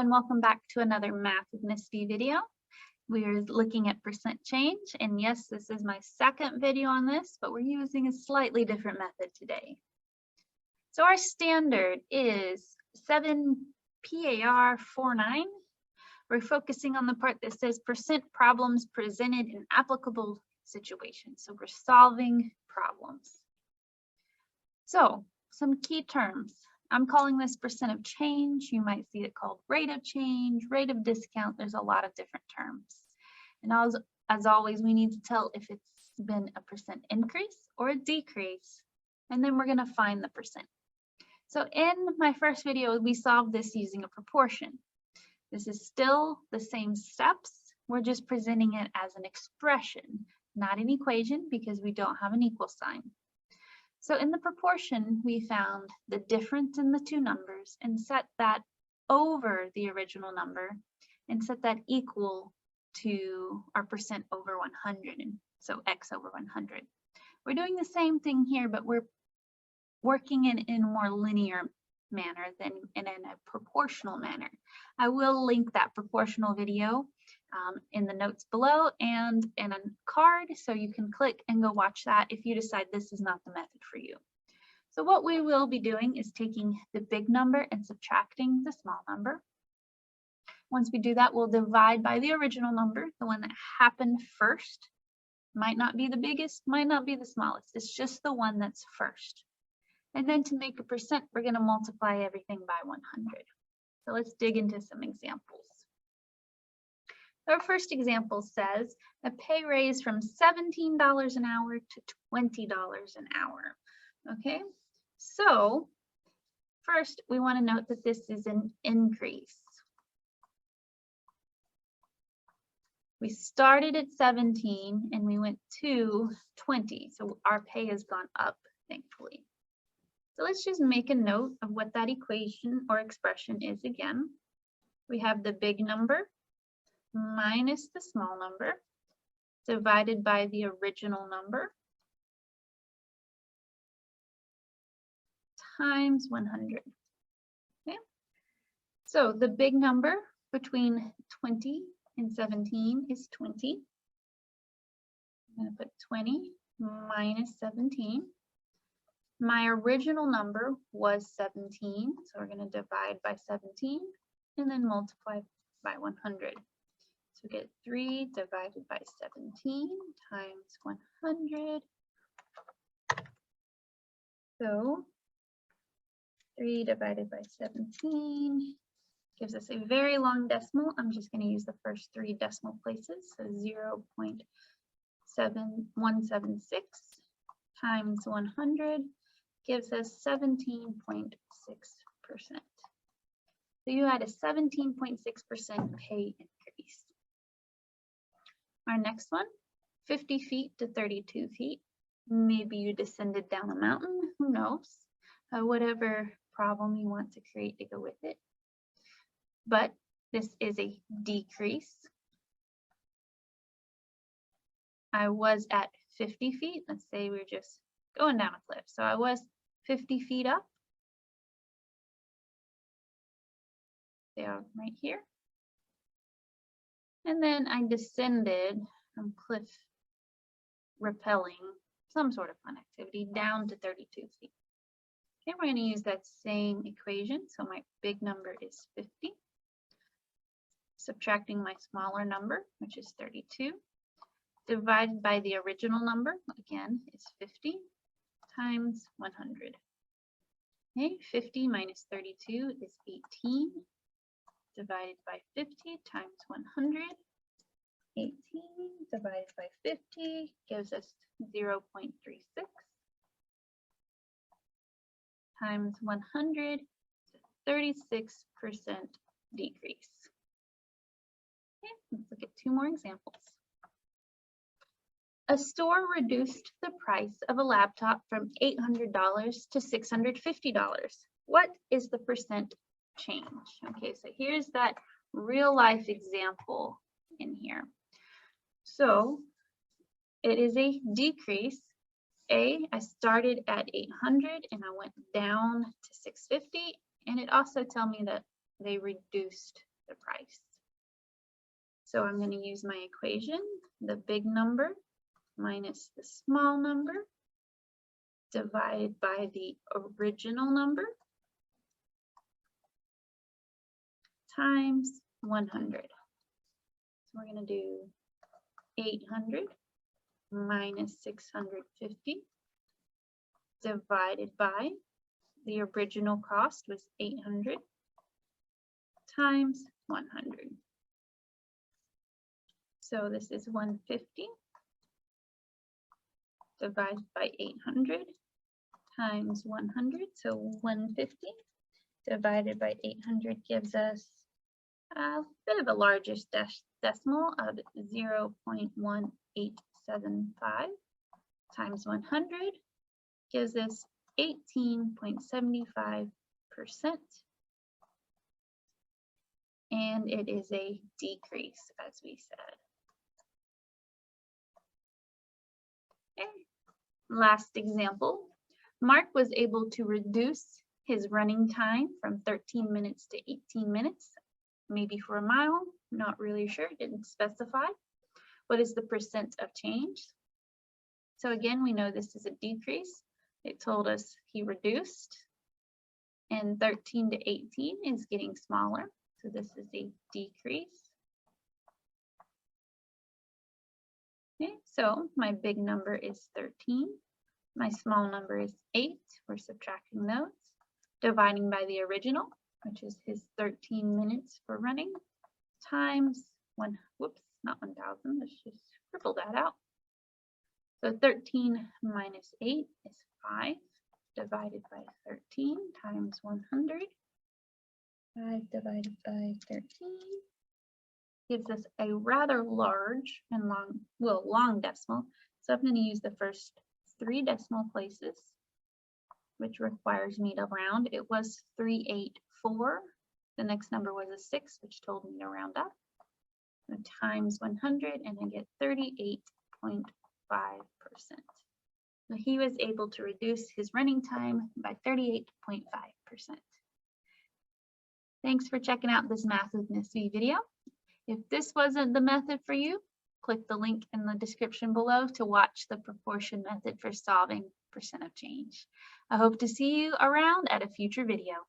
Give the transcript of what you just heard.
and welcome back to another Math with Miss D video. We are looking at percent change, and yes, this is my second video on this, but we're using a slightly different method today. So our standard is 7PAR49. We're focusing on the part that says percent problems presented in applicable situations. So we're solving problems. So some key terms. I'm calling this percent of change. You might see it called rate of change, rate of discount. There's a lot of different terms. And as always, we need to tell if it's been a percent increase or a decrease. And then we're going to find the percent. So in my first video, we solved this using a proportion. This is still the same steps. We're just presenting it as an expression, not an equation, because we don't have an equal sign. So in the proportion, we found the difference in the two numbers and set that over the original number and set that equal to our percent over 100. And so x over 100. We're doing the same thing here, but we're working in a more linear manner than in a proportional manner. I will link that proportional video in the notes below and in a card, so you can click and go watch that if you decide this is not the method for you. So what we will be doing is taking the big number and subtracting the small number. Once we do that, we'll divide by the original number, the one that happened first. Might not be the biggest, might not be the smallest. It's just the one that's first. And then to make a percent, we're going to multiply everything by 100. So let's dig into some examples. Our first example says a pay raise from $17 an hour to $20 an hour. Okay, so first we want to note that this is an increase. We started at 17 and we went to 20, so our pay has gone up, thankfully. So let's just make a note of what that equation or expression is again. We have the big number minus the small number divided by the original number times 100. Okay, so the big number between 20 and 17 is 20. I'm going to put 20 minus 17. My original number was 17, so we're going to divide by 17 and then multiply by 100. So we get 3 divided by 17 times 100. So 3 divided by 17 gives us a very long decimal. I'm just going to use the first 3 decimal places. So 0.7176 times 100 gives us 17.6%. So you had a 17.6% pay increase. Our next one, 50 feet to 32 feet. Maybe you descended down a mountain, who knows? Whatever problem you want to create to go with it. But this is a decrease. I was at 50 feet. Let's say we're just going down a cliff. So I was 50 feet up. They are right here. And then I descended from cliff rappelling, some sort of fun activity, down to 32 feet. Okay, we're going to use that same equation. So my big number is 50. Subtracting my smaller number, which is 32, divided by the original number, again, is 50 times 100. Okay, 50 minus 32 is 18, divided by 50 times 100. 18 divided by 50 gives us 0.36 times 100, 36% decrease. Okay, let's look at 2 more examples. A store reduced the price of a laptop from $800 to $650. What is the percent change? Okay, so here's that real life example in here. So it is a decrease. I started at 800 and I went down to 650, and it also tells me that they reduced the price. So I'm going to use my equation, the big number minus the small number divided by the original number times 100. So we're going to do 800 minus 650 divided by the original cost was 800 times 100. So this is 150 divided by 800 times 100. So 150 divided by 800 gives us a bit of a larger decimal of 0.1875 times 100 gives us 18.75%. And it is a decrease, as we said. Okay. Last example, Mark was able to reduce his running time from 13 minutes to 18 minutes, maybe for a mile, not really sure, didn't specify. What is the percent of change? So again, we know this is a decrease. It told us he reduced, and 13 to 18 is getting smaller. So this is a decrease. Okay, so my big number is 13. My small number is 8. We're subtracting those. Dividing by the original, which is his 13 minutes for running, times not 1,000. Let's just scribble that out. So 13 minus 8 is 5 divided by 13 times 100. 5 divided by 13 gives us a rather large and long decimal. So I'm going to use the first 3 decimal places, which requires me to round. It was 384. The next number was a 6, which told me to round up. So times 100, and I get 38.5%. So he was able to reduce his running time by 38.5%. Thanks for checking out this Math with Miss V video. If this wasn't the method for you, click the link in the description below to watch the proportion method for solving percent of change. I hope to see you around at a future video.